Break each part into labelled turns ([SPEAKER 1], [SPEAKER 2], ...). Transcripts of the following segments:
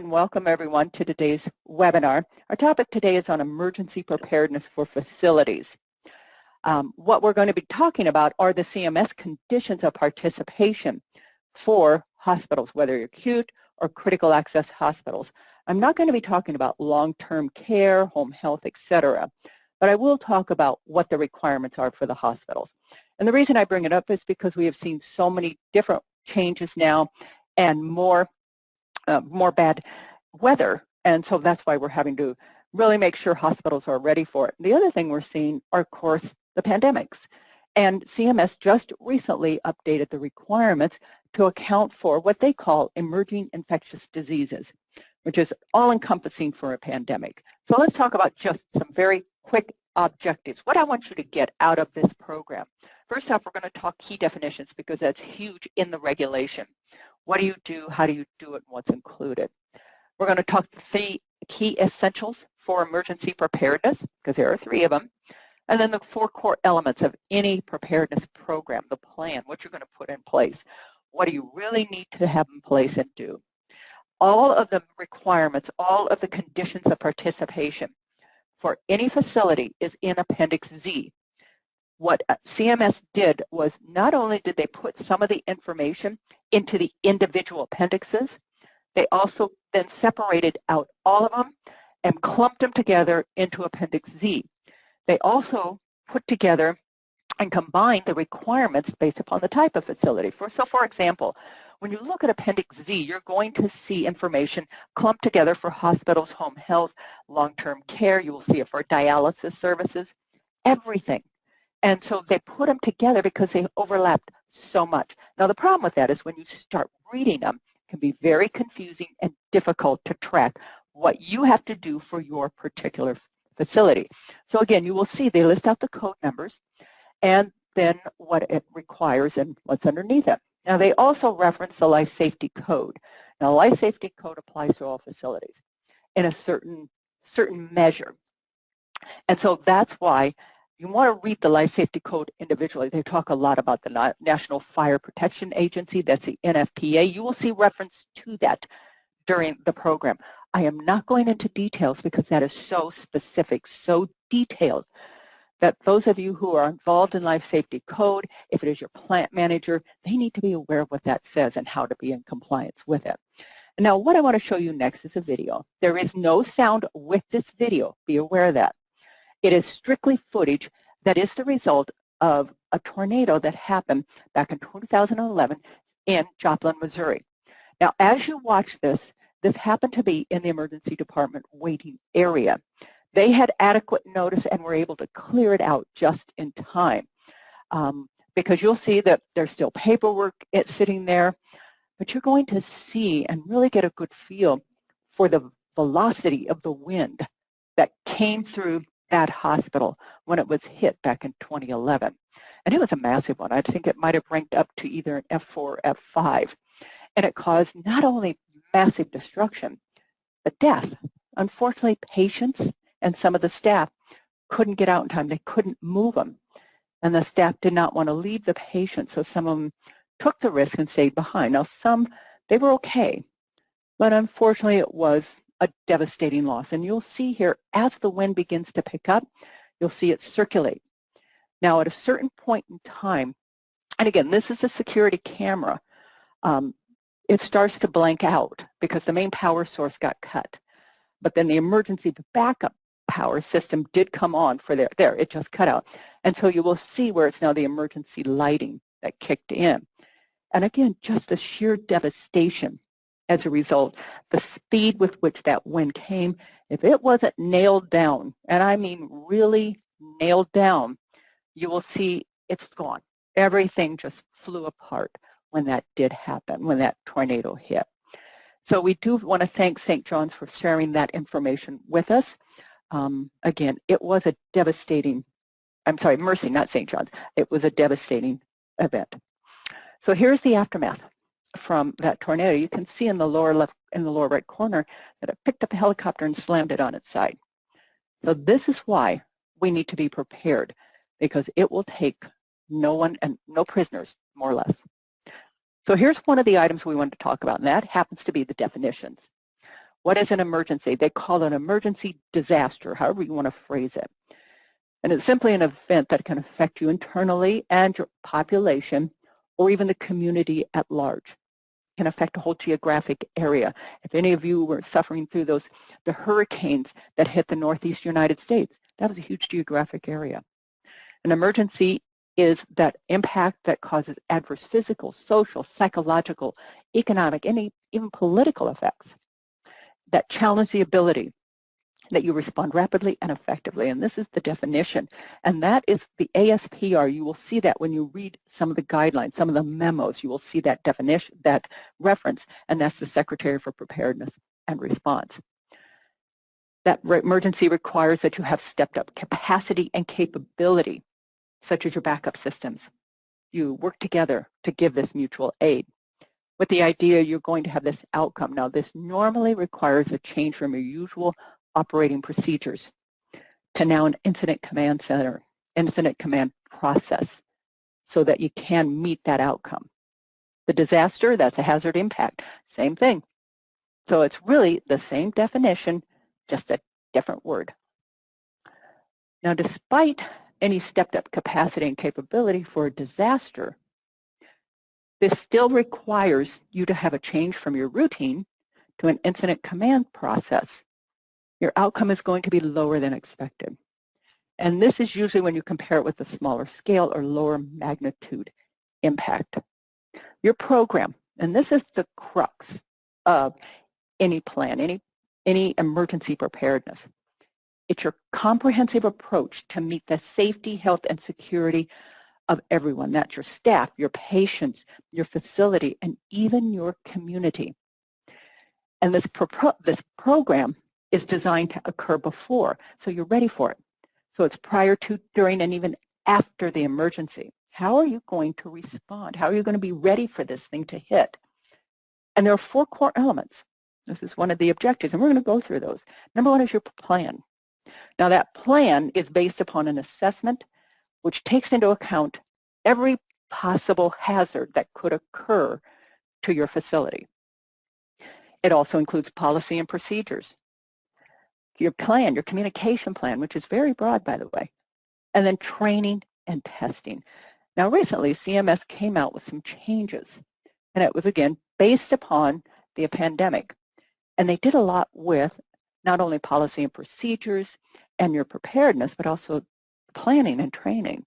[SPEAKER 1] and welcome everyone to today's webinar. Our topic today is on emergency preparedness for facilities. What we're going to be talking about are the CMS conditions of participation for hospitals, whether you're acute or critical access hospitals. I'm not going to be talking about long-term care, home health, etc., but I will talk about what the requirements are for the hospitals. And the reason I bring it up is because we have seen so many different changes now and more bad weather, and so that's why we're having to really make sure hospitals are ready for it. The other thing we're seeing are, of course, the pandemics, and CMS just recently updated the requirements to account for what they call emerging infectious diseases, which is all-encompassing for a pandemic. So let's talk about just some very quick objectives. What I want you to get out of this program. First off, we're going to talk key definitions because that's huge in the regulation. What do you do, how do you do it, and what's included? We're going to talk the 3 key essentials for emergency preparedness, because there are 3 of them, and then the 4 core elements of any preparedness program, the plan, what you're going to put in place. What do you really need to have in place and do? All of the requirements, all of the conditions of participation for any facility is in Appendix Z. What CMS did was not only did they put some of the information into the individual appendixes, they also then separated out all of them and clumped them together into Appendix Z. They also put together and combined the requirements based upon the type of facility. So for example, when you look at Appendix Z, you're going to see information clumped together for hospitals, home health, long-term care. You will see it for dialysis services, everything. And so they put them together because they overlapped so much. Now the problem with that is when you start reading them, it can be very confusing and difficult to track what you have to do for your particular facility. So again, you will see they list out the code numbers and then what it requires and what's underneath it. Now they also reference the life safety code. Now life safety code applies to all facilities in a certain measure. And so that's why you want to read the life safety code individually. They talk a lot about the National Fire Protection Agency, that's the NFPA. You will see reference to that during the program. I am not going into details because that is so specific, so detailed, that those of you who are involved in life safety code, if it is your plant manager, they need to be aware of what that says and how to be in compliance with it. Now, what I want to show you next is a video. There is no sound with this video. Be aware of that. It is strictly footage that is the result of a tornado that happened back in 2011 in Joplin, Missouri. Now, as you watch this, this happened to be in the emergency department waiting area. They had adequate notice and were able to clear it out just in time because you'll see that there's still paperwork sitting there, but you're going to see and really get a good feel for the velocity of the wind that came through that hospital when it was hit back in 2011. And it was a massive one. I think it might have ranked up to either an F4 or F5. And it caused not only massive destruction, but death. Unfortunately, patients and some of the staff couldn't get out in time. They couldn't move them. And the staff did not want to leave the patient, so some of them took the risk and stayed behind. Now, some, they were okay, but unfortunately it was a devastating loss. And you'll see here, as the wind begins to pick up, you'll see it circulate. Now, at a certain point in time, and again, this is a security camera, it starts to blank out because the main power source got cut. But then the emergency backup power system did come on for there, it just cut out. And so you will see where it's now the emergency lighting that kicked in. And again, just the sheer devastation as a result, the speed with which that wind came, if it wasn't nailed down, and I mean really nailed down, you will see it's gone. Everything just flew apart when that did happen, when that tornado hit. So we do want to thank St. John's for sharing that information with us. Again, it was a devastating, I'm sorry, Mercy, not St. John's. It was a devastating event. So here's the aftermath from that tornado. You can see in the lower left, in the lower right corner, that it picked up a helicopter and slammed it on its side. So this is why we need to be prepared, because it will take no one and no prisoners, more or less. So here's one of the items we wanted to talk about, and that happens to be the definitions. What is an emergency? They call it an emergency disaster, however you want to phrase it. And it's simply an event that can affect you internally and your population or even the community at large. It can affect a whole geographic area. If any of you were suffering through the hurricanes that hit the Northeast United States, that was a huge geographic area. An emergency is that impact that causes adverse physical, social, psychological, economic, and even political effects that challenge the ability that you respond rapidly and effectively. And this is the definition. And that is the ASPR. You will see that when you read some of the guidelines, some of the memos, you will see that definition, that reference, and that's the Secretary for Preparedness and Response. That emergency requires that you have stepped up capacity and capability, such as your backup systems. You work together to give this mutual aid with the idea you're going to have this outcome. Now, this normally requires a change from your usual operating procedures to now an incident command center, incident command process, so that you can meet that outcome. The disaster, that's a hazard impact, same thing. So it's really the same definition, just a different word. Now, despite any stepped up capacity and capability for a disaster, this still requires you to have a change from your routine to an incident command process. Your outcome is going to be lower than expected. And this is usually when you compare it with a smaller scale or lower magnitude impact. Your program, and this is the crux of any plan, any emergency preparedness. It's your comprehensive approach to meet the safety, health, and security of everyone. That's your staff, your patients, your facility, and even your community. And this program is designed to occur before, so you're ready for it. So it's prior to, during, and even after the emergency. How are you going to respond? How are you going to be ready for this thing to hit? And there are 4 core elements. This is one of the objectives, and we're going to go through those. Number 1 is your plan. Now, that plan is based upon an assessment which takes into account every possible hazard that could occur to your facility. It also includes policy and procedures, your plan, your communication plan, which is very broad, by the way, and then training and testing. Now, recently, CMS came out with some changes, and it was, again, based upon the pandemic. And they did a lot with not only policy and procedures and your preparedness, but also planning and training.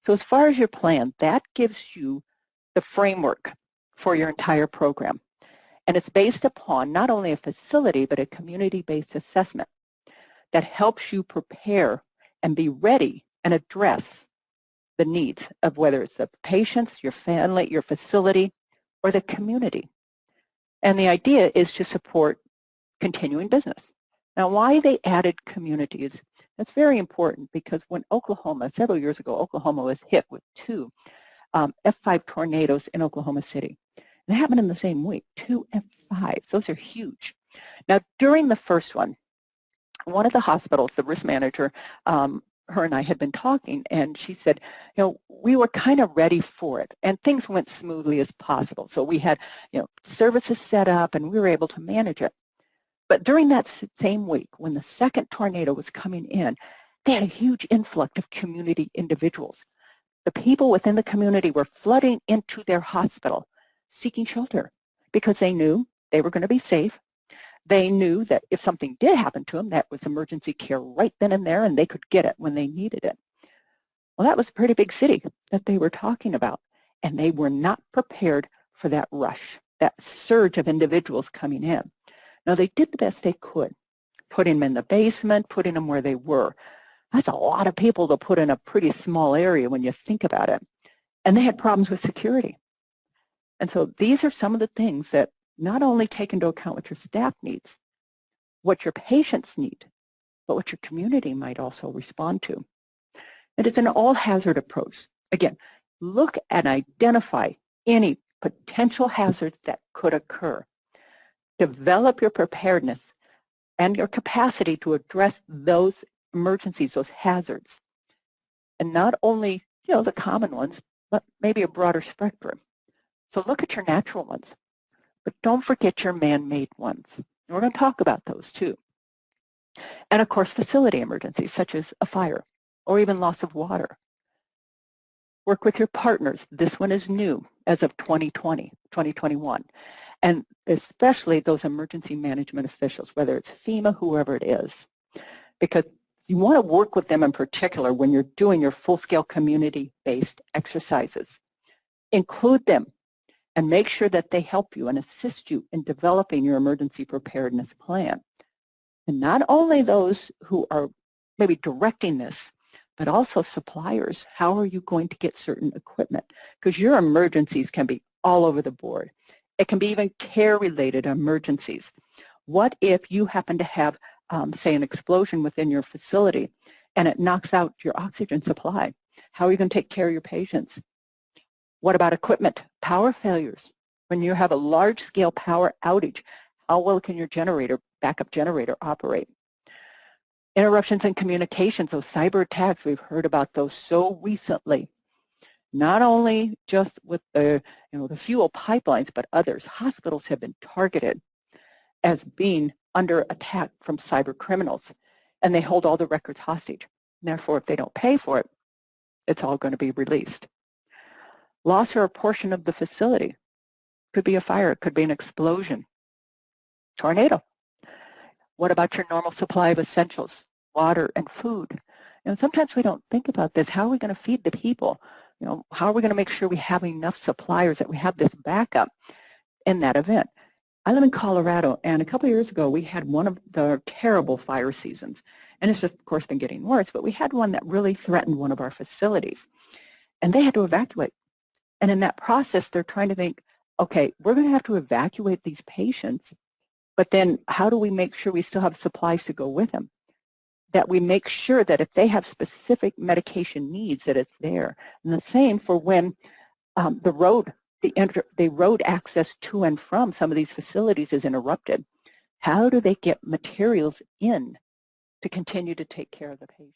[SPEAKER 1] So as far as your plan, that gives you the framework for your entire program. And it's based upon not only a facility, but a community-based assessment that helps you prepare and be ready and address the needs of whether it's the patients, your family, your facility, or the community. And the idea is to support continuing business. Now, why they added communities, that's very important because when Oklahoma, several years ago, Oklahoma was hit with 2 F5 tornadoes in Oklahoma City. And it happened in the same week, 2 F5s. Those are huge. Now, during the first one of the hospitals, the risk manager, her and I had been talking, and she said, you know, we were kind of ready for it, and things went smoothly as possible. So we had, you know, services set up, and we were able to manage it. But during that same week, when the second tornado was coming in, they had a huge influx of community individuals. The people within the community were flooding into their hospital, seeking shelter, because they knew they were going to be safe. They knew that if something did happen to them, that was emergency care right then and there, and they could get it when they needed it. Well, that was a pretty big city that they were talking about, and they were not prepared for that rush, that surge of individuals coming in. Now, they did the best they could, putting them in the basement, putting them where they were. That's a lot of people to put in a pretty small area when you think about it. And they had problems with security. And so these are some of the things that not only take into account what your staff needs, what your patients need, but what your community might also respond to. And it's an all-hazard approach. Again, look and identify any potential hazards that could occur. Develop your preparedness and your capacity to address those emergencies, those hazards. And not only, you know, the common ones, but maybe a broader spectrum. So look at your natural ones, but don't forget your man-made ones. And we're going to talk about those too. And of course, facility emergencies such as a fire or even loss of water. Work with your partners. This one is new as of 2021. And especially those emergency management officials, whether it's FEMA, whoever it is, because you want to work with them in particular when you're doing your full-scale community-based exercises. Include them and make sure that they help you and assist you in developing your emergency preparedness plan. And not only those who are maybe directing this, but also suppliers. How are you going to get certain equipment? Because your emergencies can be all over the board. It can be even care-related emergencies. What if you happen to have, say, an explosion within your facility and it knocks out your oxygen supply? How are you going to take care of your patients? What about equipment? Power failures. When you have a large-scale power outage, how well can your backup generator operate? Interruptions in communications, those cyber attacks, we've heard about those so recently. Not only just with the fuel pipelines, but others. Hospitals have been targeted as being under attack from cyber criminals, and they hold all the records hostage. Therefore, if they don't pay for it, it's all going to be released. Loss or a portion of the facility. Could be a fire, it could be an explosion. Tornado. What about your normal supply of essentials, water and food? Sometimes we don't think about this. How are we going to feed the people? How are we going to make sure we have enough suppliers, that we have this backup in that event? I live in Colorado, and a couple of years ago, we had one of the terrible fire seasons. And it's just, of course, been getting worse, but we had one that really threatened one of our facilities. And they had to evacuate. And in that process, they're trying to think, okay, we're going to have to evacuate these patients, but then how do we make sure we still have supplies to go with them? That we make sure that if they have specific medication needs, that it's there. And the same for when the road access to and from some of these facilities is interrupted. How do they get materials in to continue to take care of the patient?